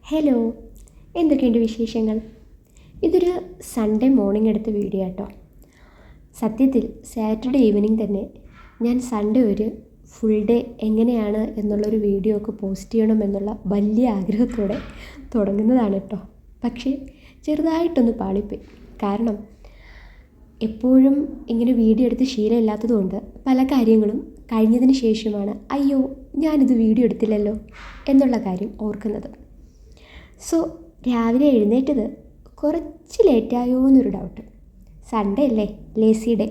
Hello, എന്തൊക്കെയുണ്ട് വിശേഷങ്ങൾ? ഇതൊരു സൺഡേ മോർണിംഗ് എടുത്ത വീഡിയോ കേട്ടോ. സത്യത്തിൽ സാറ്റർഡേ ഈവനിങ് തന്നെ ഞാൻ സൺഡേ ഒരു ഫുൾ ഡേ എങ്ങനെയാണ് എന്നുള്ളൊരു വീഡിയോ ഒക്കെ പോസ്റ്റ് ചെയ്യണമെന്നുള്ള വലിയ ആഗ്രഹത്തോടെ തുടങ്ങുന്നതാണ് കേട്ടോ. പക്ഷേ ചെറുതായിട്ടൊന്ന് പാളിപ്പോയി. കാരണം എപ്പോഴും ഇങ്ങനെ വീഡിയോ എടുത്ത് ശീലമില്ലാത്തതുകൊണ്ട് പല കാര്യങ്ങളും കഴിഞ്ഞതിന് ശേഷമാണ് അയ്യോ ഞാനിത് വീഡിയോ എടുത്തില്ലല്ലോ എന്നുള്ള കാര്യം ഓർക്കുന്നത്. സോ രാവിലെ എഴുന്നേറ്റത് കുറച്ച് ലേറ്റായോ എന്നൊരു ഡൗട്ട്. സൺഡേ അല്ലേ, lazy day.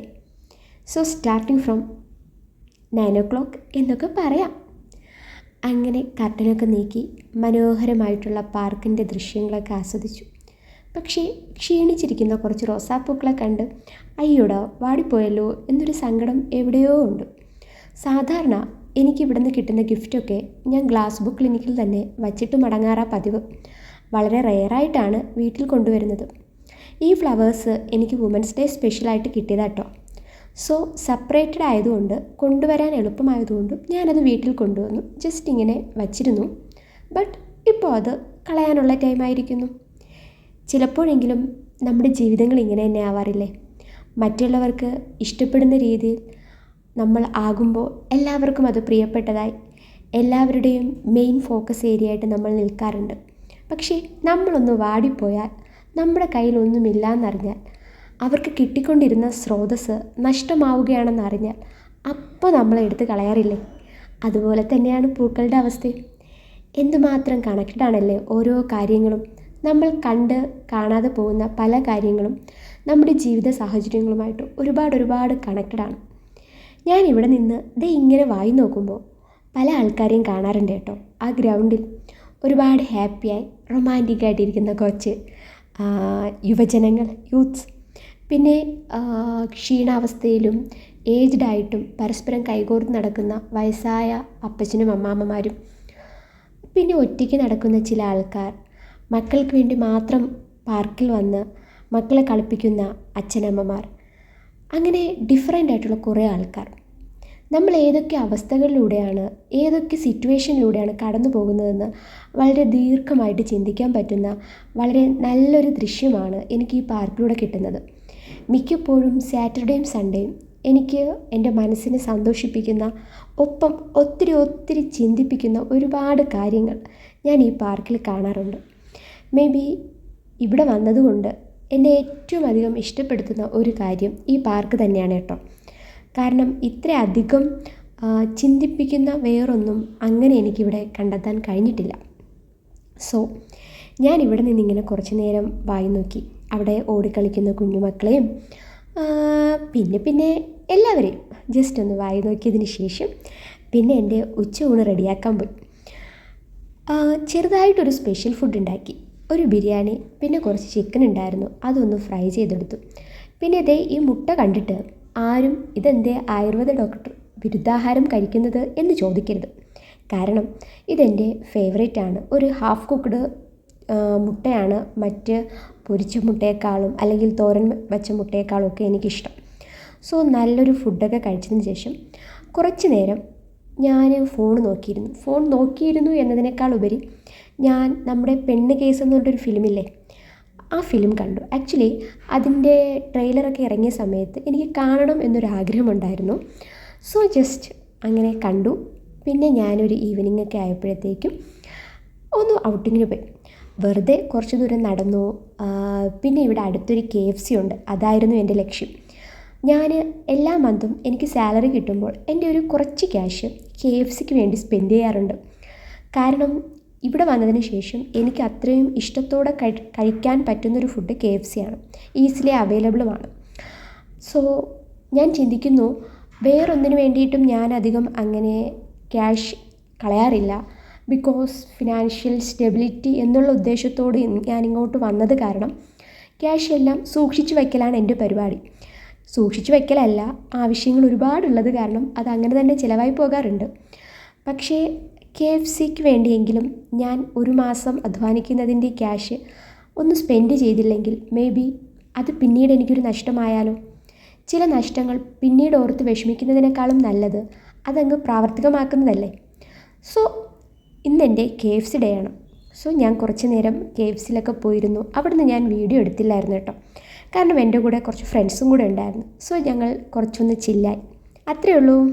So starting from 9 o'clock എന്നൊക്കെ പറയാം. അങ്ങനെ കർട്ടനൊക്കെ നീക്കി മനോഹരമായിട്ടുള്ള പാർക്കിൻ്റെ ദൃശ്യങ്ങളൊക്കെ ആസ്വദിച്ചു. പക്ഷേ ക്ഷീണിച്ചിരിക്കുന്ന കുറച്ച് റോസാപ്പൂക്കളെ കണ്ട് അയ്യോടാ വാടിപ്പോയല്ലോ എന്നൊരു സങ്കടം എവിടെയോ ഉണ്ട്. സാധാരണ എനിക്കിവിടെ നിന്ന് കിട്ടുന്ന ഗിഫ്റ്റൊക്കെ ഞാൻ ഗ്ലാസ് ബുക്ക് ക്ലിനിക്കിൽ തന്നെ വച്ചിട്ട് മടങ്ങാറാ പതിവ്. വളരെ റെയറായിട്ടാണ് വീട്ടിൽ കൊണ്ടുവരുന്നത്. ഈ ഫ്ലവേഴ്സ് എനിക്ക് വുമൻസ് ഡേ സ്പെഷ്യലായിട്ട് കിട്ടിയതാട്ടോ. സോ സെപ്പറേറ്റഡ് ആയതുകൊണ്ട് കൊണ്ടുവരാൻ എളുപ്പമായതുകൊണ്ടും ഞാനത് വീട്ടിൽ കൊണ്ടുവന്നു ജസ്റ്റ് ഇങ്ങനെ വച്ചിരുന്നു. ബട്ട് ഇപ്പോൾ അത് കളയാനുള്ള ടൈമായിരിക്കുന്നു. ചിലപ്പോഴെങ്കിലും നമ്മുടെ ജീവിതങ്ങൾ ഇങ്ങനെ തന്നെ ആവാറില്ലേ? മറ്റുള്ളവർക്ക് ഇഷ്ടപ്പെടുന്ന രീതിയിൽ നമ്മൾ ആകുമ്പോൾ എല്ലാവർക്കും അത് പ്രിയപ്പെട്ടതായി എല്ലാവരുടെയും മെയിൻ ഫോക്കസ് ഏരിയ ആയിട്ട് നമ്മൾ നിൽക്കാറുണ്ട്. പക്ഷേ നമ്മളൊന്ന് വാടിപ്പോയാൽ, നമ്മുടെ കയ്യിലൊന്നുമില്ല എന്നറിഞ്ഞാൽ, അവർക്ക് കിട്ടിക്കൊണ്ടിരുന്ന സ്രോതസ്സ് നഷ്ടമാവുകയാണെന്നറിഞ്ഞാൽ അപ്പോൾ നമ്മളെ എടുത്ത് കളയാറില്ലേ? അതുപോലെ തന്നെയാണ് പൂക്കളുടെ അവസ്ഥയും. എന്തുമാത്രം കണക്റ്റഡാണല്ലേ ഓരോ കാര്യങ്ങളും. നമ്മൾ കണ്ട് കാണാതെ പോകുന്ന പല കാര്യങ്ങളും നമ്മുടെ ജീവിത സാഹചര്യങ്ങളുമായിട്ട് ഒരുപാട് കണക്റ്റഡാണ്. ഞാനിവിടെ നിന്ന് ഇങ്ങനെ വായി നോക്കുമ്പോൾ പല ആൾക്കാരെയും കാണാറുണ്ട് കേട്ടോ. ആ ഗ്രൗണ്ടിൽ ഒരുപാട് ഹാപ്പിയായി റൊമാൻറ്റിക്കായിട്ടിരിക്കുന്ന കുറച്ച് യുവജനങ്ങൾ, യൂത്ത്സ്. പിന്നെ ക്ഷീണാവസ്ഥയിലും ഏജ്ഡായിട്ടും പരസ്പരം കൈകോർത്ത് നടക്കുന്ന വയസ്സായ അപ്പച്ചനും അമ്മാമ്മമാരും, പിന്നെ ഒറ്റയ്ക്ക് നടക്കുന്ന ചില ആൾക്കാർ, മക്കൾക്ക് വേണ്ടി മാത്രം പാർക്കിൽ വന്ന് മക്കളെ കളിപ്പിക്കുന്ന അച്ഛനമ്മമാർ, അങ്ങനെ ഡിഫറെൻ്റ് ആയിട്ടുള്ള കുറേ ആൾക്കാർ. നമ്മൾ ഏതൊക്കെ അവസ്ഥകളിലൂടെയാണ്, ഏതൊക്കെ സിറ്റുവേഷനിലൂടെയാണ് കടന്നു പോകുന്നതെന്ന് വളരെ ദീർഘമായിട്ട് ചിന്തിക്കാൻ പറ്റുന്ന വളരെ നല്ലൊരു ദൃശ്യമാണ് എനിക്ക് ഈ പാർക്കിലൂടെ കിട്ടുന്നത്. മിക്കപ്പോഴും സാറ്റർഡേയും സൺഡേയും എനിക്ക് എൻ്റെ മനസ്സിനെ സന്തോഷിപ്പിക്കുന്ന, ഒപ്പം ഒത്തിരി ചിന്തിപ്പിക്കുന്ന ഒരുപാട് കാര്യങ്ങൾ ഞാൻ ഈ പാർക്കിൽ കാണാറുണ്ട്. മേ ബി ഇവിടെ വന്നതുകൊണ്ട് എന്നെ ഏറ്റവും അധികം ഇഷ്ടപ്പെടുത്തുന്ന ഒരു കാര്യം ഈ പാർക്ക് തന്നെയാണ് കേട്ടോ. കാരണം ഇത്രയധികം ചിന്തിപ്പിക്കുന്ന വേറൊന്നും അങ്ങനെ എനിക്കിവിടെ കണ്ടെത്താൻ കഴിഞ്ഞിട്ടില്ല. സോ ഞാൻ ഇവിടെ നിന്നിങ്ങനെ കുറച്ച് നേരം വായി നോക്കി. അവിടെ ഓടിക്കളിക്കുന്ന കുഞ്ഞുമക്കളെയും പിന്നെ എല്ലാവരെയും ജസ്റ്റ് ഒന്ന് വായി നോക്കിയതിന് ശേഷം പിന്നെ എൻ്റെ ഉച്ചയൂണ് റെഡിയാക്കാൻ പോയി. ചെറുതായിട്ടൊരു സ്പെഷ്യൽ ഫുഡ് ഉണ്ടാക്കി. ഒരു ബിരിയാണി, പിന്നെ കുറച്ച് ചിക്കൻ ഉണ്ടായിരുന്നു, അതൊന്ന് ഫ്രൈ ചെയ്തെടുത്തു. പിന്നെ ഈ മുട്ട കണ്ടിട്ട് ആരും ഇതെന്തേ ആയുർവേദ ഡോക്ടർ വിരുദ്ധാഹാരം കഴിക്കുന്നത് എന്ന് ചോദിക്കരുത്. കാരണം ഇതെൻ്റെ ഫേവറേറ്റ് ആണ്. ഒരു ഹാഫ് കുക്ക്ഡ് മുട്ടയാണ് മറ്റ് പൊരിച്ച മുട്ടയേക്കാളും അല്ലെങ്കിൽ തോരൻ വെച്ച മുട്ടയേക്കാളും ഒക്കെ എനിക്കിഷ്ടം. സോ നല്ലൊരു ഫുഡൊക്കെ കഴിച്ചതിന് ശേഷം കുറച്ച് നേരം ഞാൻ ഫോൺ നോക്കിയിരുന്നു എന്നതിനേക്കാൾ ഉപരി ഞാൻ നമ്മുടെ പെണ്ണ് കേസ് എന്ന് പറഞ്ഞിട്ടൊരു ഫിലിമില്ലേ, ആ ഫിലിം കണ്ടു. ആക്ച്വലി അതിൻ്റെ ട്രെയിലറൊക്കെ ഇറങ്ങിയ സമയത്ത് എനിക്ക് കാണണം എന്നൊരാഗ്രഹമുണ്ടായിരുന്നു. സോ ജസ്റ്റ് അങ്ങനെ കണ്ടു. പിന്നെ ഞാനൊരു ഈവനിങ് ഒക്കെ ആയപ്പോഴത്തേക്കും ഒന്ന് ഔട്ടിങ്ങിന് പോയി. വെറുതെ കുറച്ച് ദൂരം നടന്നു. പിന്നെ ഇവിടെ അടുത്തൊരു KFC ഉണ്ട്, അതായിരുന്നു എൻ്റെ ലക്ഷ്യം. ഞാൻ എല്ലാ മന്തും എനിക്ക് സാലറി കിട്ടുമ്പോൾ എൻ്റെ ഒരു കുറച്ച് ക്യാഷ് KFCക്ക് വേണ്ടി സ്പെൻഡ് ചെയ്യാറുണ്ട്. കാരണം ഇവിടെ വന്നതിന് ശേഷം എനിക്ക് അത്രയും ഇഷ്ടത്തോടെ കഴിക്കാൻ പറ്റുന്നൊരു ഫുഡ് KFC ആണ്. ഈസിലി അവൈലബിളുമാണ്. സോ ഞാൻ ചിന്തിക്കുന്നു, വേറൊന്നിനു വേണ്ടിയിട്ടും ഞാൻ അധികം അങ്ങനെ ക്യാഷ് കളയാറില്ല. ബിക്കോസ് ഫിനാൻഷ്യൽ സ്റ്റെബിലിറ്റി എന്നുള്ള ഉദ്ദേശത്തോട് ഞാനിങ്ങോട്ട് വന്നത് കാരണം ക്യാഷ് എല്ലാം സൂക്ഷിച്ചു വയ്ക്കലാണ് എൻ്റെ പരിപാടി. സൂക്ഷിച്ചു വയ്ക്കലല്ല, ആവശ്യങ്ങൾ ഒരുപാടുള്ളത് കാരണം അത് അങ്ങനെ തന്നെ ചിലവായി പോകാറുണ്ട്. പക്ഷേ KFCക്ക് വേണ്ടിയെങ്കിലും ഞാൻ ഒരു മാസം അധ്വാനിക്കുന്നതിൻ്റെ ക്യാഷ് ഒന്ന് സ്പെൻഡ് ചെയ്തില്ലെങ്കിൽ മേ ബി അത് പിന്നീട് എനിക്കൊരു നഷ്ടമായാലോ? ചില നഷ്ടങ്ങൾ പിന്നീട് ഓർത്ത് വിഷമിക്കുന്നതിനേക്കാളും നല്ലത് അതങ്ങ് പ്രാവർത്തികമാക്കുന്നതല്ലേ. സോ ഇന്നെൻ്റെ KFC ഡേ ആണ്. സോ ഞാൻ കുറച്ച് നേരം KFCയിലൊക്കെ പോയിരുന്നു. അവിടുന്ന് ഞാൻ വീഡിയോ എടുത്തില്ലായിരുന്നു കേട്ടോ. കാരണം എൻ്റെ കൂടെ കുറച്ച് ഫ്രണ്ട്സും കൂടെ ഉണ്ടായിരുന്നു. സോ ഞങ്ങൾ കുറച്ചൊന്ന് ചില്ലായി. അത്രയേ ഉള്ളൂ.